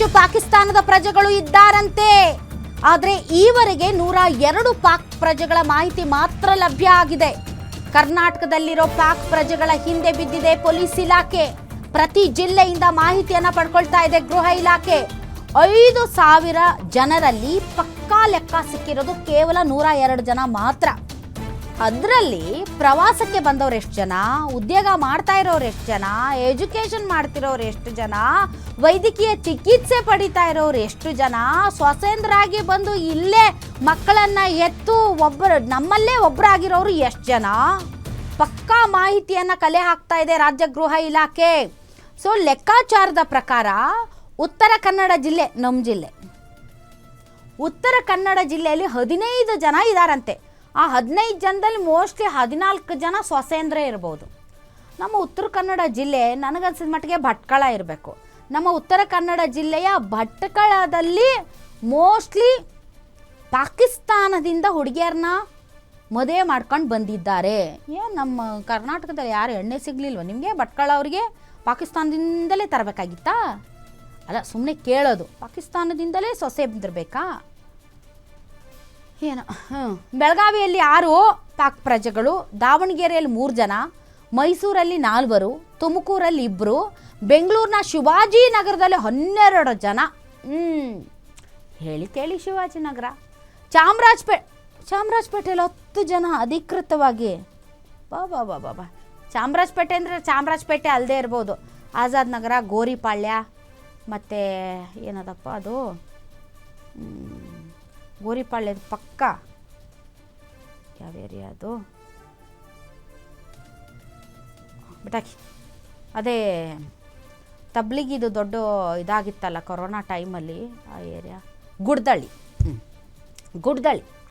ಹೆಚ್ಚು ಪಾಕಿಸ್ತಾನದ ಪ್ರಜೆಗಳು ಇದ್ದಾರಂತೆ. ಆದರೆ ಈವರೆಗೆ 102 ಪಾಕ್ ಪ್ರಜೆಗಳ ಮಾಹಿತಿ ಮಾತ್ರ ಲಭ್ಯ ಆಗಿದೆ. ಕರ್ನಾಟಕದಲ್ಲಿರೋ ಪಾಕ್ ಪ್ರಜೆಗಳ ಹಿಂದೆ ಬಿದ್ದಿದೆ ಪೊಲೀಸ್ ಇಲಾಖೆ. ಪ್ರತಿ ಜಿಲ್ಲೆಯಿಂದ ಮಾಹಿತಿಯನ್ನ ಪಡ್ಕೊಳ್ತಾ ಇದೆ ಗೃಹ ಇಲಾಖೆ. 5,000 ಜನರಲ್ಲಿ ಪಕ್ಕಾ ಲೆಕ್ಕ ಸಿಕ್ಕಿರೋದು ಕೇವಲ 102 ಜನ ಮಾತ್ರ. ಅದರಲ್ಲಿ ಪ್ರವಾಸಕ್ಕೆ ಬಂದವ್ರು ಎಷ್ಟು ಜನ, ಉದ್ಯೋಗ ಮಾಡ್ತಾ ಇರೋರು ಎಷ್ಟು ಜನ, ಎಜುಕೇಷನ್ ಮಾಡ್ತಿರೋರು ಎಷ್ಟು ಜನ, ವೈದ್ಯಕೀಯ ಚಿಕಿತ್ಸೆ ಪಡಿತಾ ಇರೋರು ಎಷ್ಟು ಜನ, ಸ್ವತಂತ್ರರಾಗಿ ಬಂದು ಇಲ್ಲೇ ಮಕ್ಕಳನ್ನ ಎತ್ತು ನಮ್ಮಲ್ಲೇ ಒಬ್ಬರಾಗಿರೋರು ಎಷ್ಟು ಜನ, ಪಕ್ಕಾ ಮಾಹಿತಿಯನ್ನ ಕಲೆ ಹಾಕ್ತಾ ಇದೆ ರಾಜ್ಯ ಗೃಹ ಇಲಾಖೆ. ಸೊ ಲೆಕ್ಕಾಚಾರದ ಪ್ರಕಾರ ಉತ್ತರ ಕನ್ನಡ ಜಿಲ್ಲೆ, ನಮ್ಮ ಜಿಲ್ಲೆ ಉತ್ತರ ಕನ್ನಡ ಜಿಲ್ಲೆಯಲ್ಲಿ 15 ಜನ ಇದ್ದಾರಂತೆ. ಆ 15 ಜನದಲ್ಲಿ ಮೋಸ್ಟ್ಲಿ 14 ಜನ ಸ್ವಸೇಂದ್ರ ಇರ್ಬೋದು. ನಮ್ಮ ಉತ್ತರ ಕನ್ನಡ ಜಿಲ್ಲೆ ನನಗನ್ಸಿದ ಮಟ್ಟಿಗೆ ಭಟ್ಕಳ ಇರಬೇಕು. ನಮ್ಮ ಉತ್ತರ ಕನ್ನಡ ಜಿಲ್ಲೆಯ ಭಟ್ಕಳದಲ್ಲಿ ಮೋಸ್ಟ್ಲಿ ಪಾಕಿಸ್ತಾನದಿಂದ ಹುಡುಗಿಯರನ್ನ ಮದುವೆ ಮಾಡ್ಕೊಂಡು ಬಂದಿದ್ದಾರೆ. ಏನು ನಮ್ಮ ಕರ್ನಾಟಕದಲ್ಲಿ ಯಾರು ಎಣ್ಣೆ ಸಿಗಲಿಲ್ವ ನಿಮಗೆ? ಭಟ್ಕಳ ಅವರಿಗೆ ಪಾಕಿಸ್ತಾನದಿಂದಲೇ ತರಬೇಕಾಗಿತ್ತಾ? ಅಲ್ಲ, ಸುಮ್ಮನೆ ಕೇಳೋದು. ಪಾಕಿಸ್ತಾನದಿಂದಲೇ ಸೊಸೆ ಬಂದಿರಬೇಕಾ ಏನೋ. ಬೆಳಗಾವಿಯಲ್ಲಿ 6 ಪಾಕ್ ಪ್ರಜೆಗಳು, ದಾವಣಗೆರೆಯಲ್ಲಿ 3 ಜನ, ಮೈಸೂರಲ್ಲಿ 4, ತುಮಕೂರಲ್ಲಿ 2, ಬೆಂಗಳೂರಿನ ಶಿವಾಜಿನಗರದಲ್ಲಿ 12 ಜನ. ಹೇಳಿ ಕೇಳಿ ಶಿವಾಜಿನಗರ. ಚಾಮರಾಜಪೇಟೆಯಲ್ಲಿ 10 ಜನ ಅಧಿಕೃತವಾಗಿ. ಬಾಬಾ ಚಾಮರಾಜಪೇಟೆ ಅಂದರೆ ಚಾಮರಾಜಪೇಟೆ ಅಲ್ಲದೆ ಇರ್ಬೋದು. ಆಜಾದ್ ನಗರ, ಗೋರಿಪಾಳ್ಯ, ಮತ್ತು ಏನದಪ್ಪ ಅದು ಗೋರಿಪಾಳ್ಯದ ಪಕ್ಕ ಯಾವ ಏರಿಯಾ ಅದು ಬಿಟಾಕಿ, ಅದೇ ತಬ್ಲಿಗಿದು ದೊಡ್ಡ ಇದಾಗಿತ್ತಲ್ಲ ಕೊರೋನಾ ಟೈಮಲ್ಲಿ ಆ ಏರಿಯಾ. ಗುಡ್ದಳ್ಳಿ,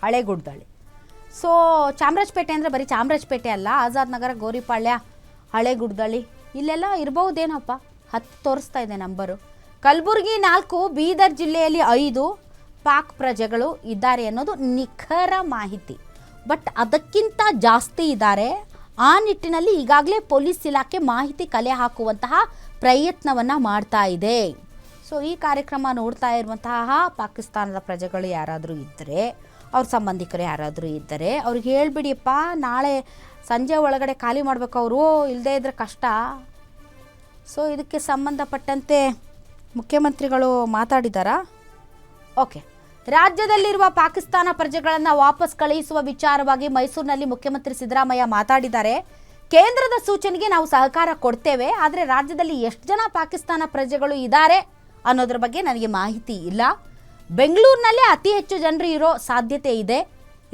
ಹಳೆ ಗುಡ್ದಳ್ಳಿ. ಸೊ ಚಾಮರಾಜಪೇಟೆ ಅಂದರೆ ಬರೀ ಚಾಮರಾಜಪೇಟೆ ಅಲ್ಲ, ಆಜಾದ್ ನಗರ, ಗೋರಿಪಾಳ್ಯ, ಹಳೆ ಗುಡ್ದಳ್ಳಿ ಇಲ್ಲೆಲ್ಲ ಇರ್ಬಹುದೇನಪ್ಪ. 10 ತೋರಿಸ್ತಾ ಇದೆ ನಂಬರು. ಕಲಬುರಗಿ 4, ಬೀದರ್ ಜಿಲ್ಲೆಯಲ್ಲಿ 5 ಪಾಕ್ ಪ್ರಜೆಗಳು ಇದ್ದಾರೆ ಅನ್ನೋದು ನಿಖರ ಮಾಹಿತಿ. ಬಟ್ ಅದಕ್ಕಿಂತ ಜಾಸ್ತಿ ಇದ್ದಾರೆ. ಆ ನಿಟ್ಟಿನಲ್ಲಿ ಈಗಾಗಲೇ ಪೊಲೀಸ್ ಇಲಾಖೆ ಮಾಹಿತಿ ಕಲೆ ಹಾಕುವಂತಹ ಪ್ರಯತ್ನವನ್ನು ಮಾಡ್ತಾ ಇದೆ. ಸೊ ಈ ಕಾರ್ಯಕ್ರಮ ನೋಡ್ತಾ ಇರುವಂತಹ ಪಾಕಿಸ್ತಾನದ ಪ್ರಜೆಗಳು ಯಾರಾದರೂ ಇದ್ದರೆ, ಅವ್ರ ಸಂಬಂಧಿಕರು ಯಾರಾದರೂ ಇದ್ದರೆ ಅವ್ರಿಗೆ ಹೇಳ್ಬಿಡಿಯಪ್ಪ, ನಾಳೆ ಸಂಜೆ ಒಳಗಡೆ ಖಾಲಿ ಮಾಡಬೇಕು ಅವರು, ಇಲ್ಲದೇ ಇದ್ದರೆ ಕಷ್ಟ. ಸೊ ಇದಕ್ಕೆ ಸಂಬಂಧಪಟ್ಟಂತೆ ಮುಖ್ಯಮಂತ್ರಿಗಳು ಮಾತಾಡಿದಾರಾ? ಓಕೆ. ರಾಜ್ಯದಲ್ಲಿರುವ ಪಾಕಿಸ್ತಾನ ಪ್ರಜೆಗಳನ್ನು ವಾಪಸ್ ಕಳುಹಿಸುವ ವಿಚಾರವಾಗಿ ಮೈಸೂರಿನಲ್ಲಿ ಮುಖ್ಯಮಂತ್ರಿ ಸಿದ್ದರಾಮಯ್ಯ ಮಾತಾಡಿದ್ದಾರೆ. ಕೇಂದ್ರದ ಸೂಚನೆಗೆ ನಾವು ಸಹಕಾರ ಕೊಡ್ತೇವೆ, ಆದರೆ ರಾಜ್ಯದಲ್ಲಿ ಎಷ್ಟು ಜನ ಪಾಕಿಸ್ತಾನ ಪ್ರಜೆಗಳು ಇದ್ದಾರೆ ಅನ್ನೋದ್ರ ಬಗ್ಗೆ ನನಗೆ ಮಾಹಿತಿ ಇಲ್ಲ. ಬೆಂಗಳೂರಿನಲ್ಲೇ ಅತಿ ಹೆಚ್ಚು ಜನರು ಇರೋ ಸಾಧ್ಯತೆ ಇದೆ.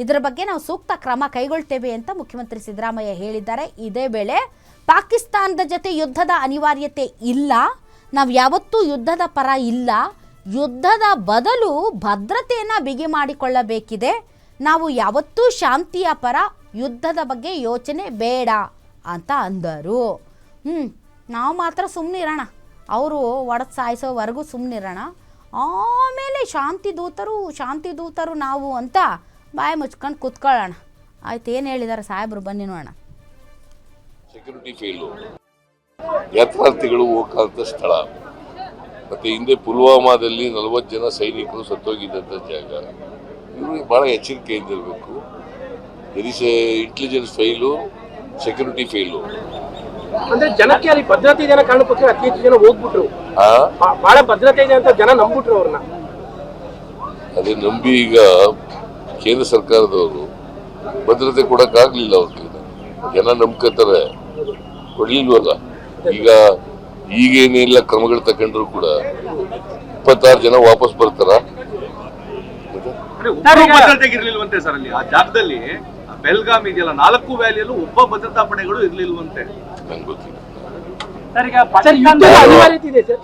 ಇದರ ಬಗ್ಗೆ ನಾವು ಸೂಕ್ತ ಕ್ರಮ ಕೈಗೊಳ್ತೇವೆ ಅಂತ ಮುಖ್ಯಮಂತ್ರಿ ಸಿದ್ದರಾಮಯ್ಯ ಹೇಳಿದ್ದಾರೆ. ಇದೇ ವೇಳೆ ಪಾಕಿಸ್ತಾನದ ಜೊತೆ ಯುದ್ಧದ ಅನಿವಾರ್ಯತೆ ಇಲ್ಲ, ನಾವು ಯಾವತ್ತೂ ಯುದ್ಧದ ಪರ ಇಲ್ಲ, ಯುದ್ಧದ ಬದಲು ಭದ್ರತೆಯನ್ನು ಬಿಗಿ ಮಾಡಿಕೊಳ್ಳಬೇಕಿದೆ, ನಾವು ಯಾವತ್ತೂ ಶಾಂತಿಯ ಪರ, ಯುದ್ಧದ ಬಗ್ಗೆ ಯೋಚನೆ ಬೇಡ ಅಂತ ಅಂದರು. ನಾವು ಮಾತ್ರ ಸುಮ್ಮನಿರೋಣ, ಅವರು ಒಡೆದು ಸಾಯಿಸೋವರೆಗೂ ಸುಮ್ಮನಿರೋಣ, ಆಮೇಲೆ ಶಾಂತಿ ದೂತರು ನಾವು ಅಂತ ಬಾಯಿ ಮುಚ್ಕೊಂಡು ಕೂತ್ಕೊಳ್ಳೋಣ. ಆಯ್ತು, ಏನು ಹೇಳಿದ್ದಾರೆ ಸಾಹೇಬರು, ಬನ್ನಿ ನೋಡೋಣ. ಸೆಕ್ಯೂರಿಟಿ ಫೇಲು, ಯಾತ್ರಾರ್ಥಿಗಳು ಹೋಗಂತ ಸ್ಥಳ, ಮತ್ತೆ ಹಿಂದೆ ಪುಲ್ವಾಮಾದಲ್ಲಿ 40 ಜನ ಸೈನಿಕರು ಸತ್ತೋಗಿದ್ದಂಥ ಜಾಗ. ಇವರು ಬಹಳ ಎಚ್ಚರಿಕೆಯಿಂದ ಇರಬೇಕು. There is intelligence fail, security fail. ಅಂದ್ರೆ ಜನಕ್ಕೆ ಅಲ್ಲಿ ಭದ್ರತೆ ಇದೆ ಕಾರಣಕ್ಕೋಸ್ಕರ ಅತಿ ಹೆಚ್ಚು ಜನ ಹೋಗ್ಬಿಟ್ರು. ಬಹಳ ಭದ್ರತೆ ಇದೆ ಅಂತ ಜನ ನಂಬಿಟ್ರು ಅವ್ರನ್ನ. ಅದೇ ನಂಬಿ ಈಗ ಕೇಂದ್ರ ಸರ್ಕಾರದವರು ಭದ್ರತೆ ಕೊಡಕ್ಕಾಗ್ಲಿಲ್ಲ. ಅವ್ರಿಗೆ ಜನ ನಂಬ್ಕೋತಾರೆ, ಕೊಡ್ಲಿಲ್ವಲ್ಲ. ಈಗೇನೆಲ್ಲ ಕ್ರಮಗಳು ತಗೊಂಡ್ರು ಕೂಡ 26 ಜನ ವಾಪಸ್ ಬರ್ತಾರ. ಭದ್ರತೆಗಿರ್ಲಿಲ್ವಂತೆ ಸರ್ ಅಲ್ಲಿ ಆ ಜಾಗದಲ್ಲಿ. ಬೆಲ್ಗಾಮ್ ಇದೆಯಲ್ಲ, 4 ವ್ಯಾಲಿಯಲ್ಲೂ ಒಬ್ಬ ಭದ್ರತಾ ಪಡೆಗಳು ಇರ್ಲಿಲ್ವಂತೆ. ನಂಗೆ ಗೊತ್ತಿಲ್ಲ.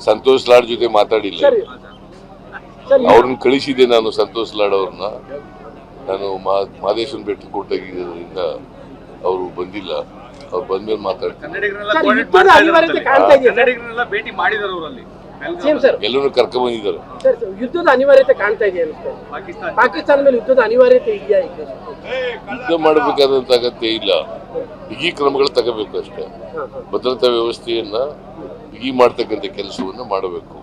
ಸಂತೋಷ್ ಲಾಡ್ ಜೊತೆ ಮಾತಾಡಿಲ್ಲ, ಅವ್ರನ್ನ ಕಳಿಸಿದೆ ನಾನು. ಸಂತೋಷ್ ಲಾಡ್ ಅವ್ರನ್ನ ನಾನು ಮಾದೇಶ್ವರನ ಬೆಟ್ಟ ಕೊಟ್ಟಾಗಿದ್ದರಿಂದ ಅವರು ಬಂದಿಲ್ಲ. ಅವ್ರು ಬಂದ್ಮೇಲೆ ಮಾತಾಡ್ತಾರೆ. ಭೇಟಿ ಮಾಡಿದಾರೆ ಅವರಲ್ಲಿ, ಎಲ್ಲರೂ ಕರ್ಕೊಂಡ್ ಬಂದಿದ್ದಾರೆ. ಯುದ್ಧದ ಅನಿವಾರ್ಯತೆ ಕಾಣ್ತಾ ಇದೆ. ಪಾಕಿಸ್ತಾನ ಮೇಲೆ ಯುದ್ಧದ ಅನಿವಾರ್ಯತೆ ಇದೆಯಾ? ಯುದ್ಧ ಮಾಡಬೇಕಾದಂತ ಅಗತ್ಯ ಇಲ್ಲ, ಬಿಗಿ ಕ್ರಮಗಳು ತಗೋಬೇಕು ಅಷ್ಟೇ. ಭದ್ರತಾ ವ್ಯವಸ್ಥೆಯನ್ನ ಬಿಗಿ ಮಾಡ್ತಕ್ಕಂಥ ಕೆಲಸವನ್ನ ಮಾಡಬೇಕು.